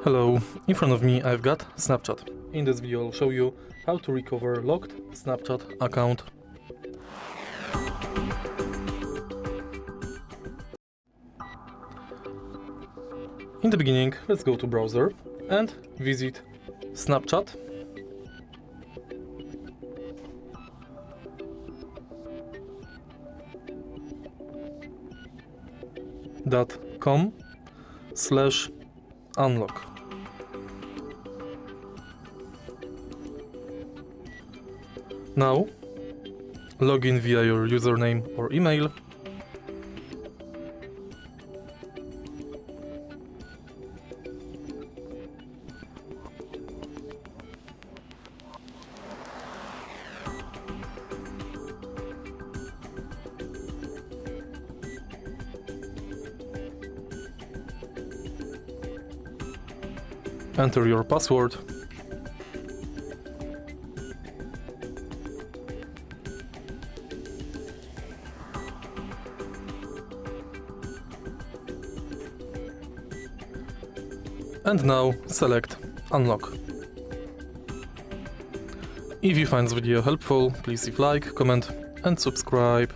Hello, in front of me I've got Snapchat. In this video I'll show you how to recover locked Snapchat account. In the beginning, let's go to browser and visit snapchat.com/unlock. Now, log in via your username or email. Enter your password. And now select Unlock. If you find this video helpful, please leave like, comment and subscribe.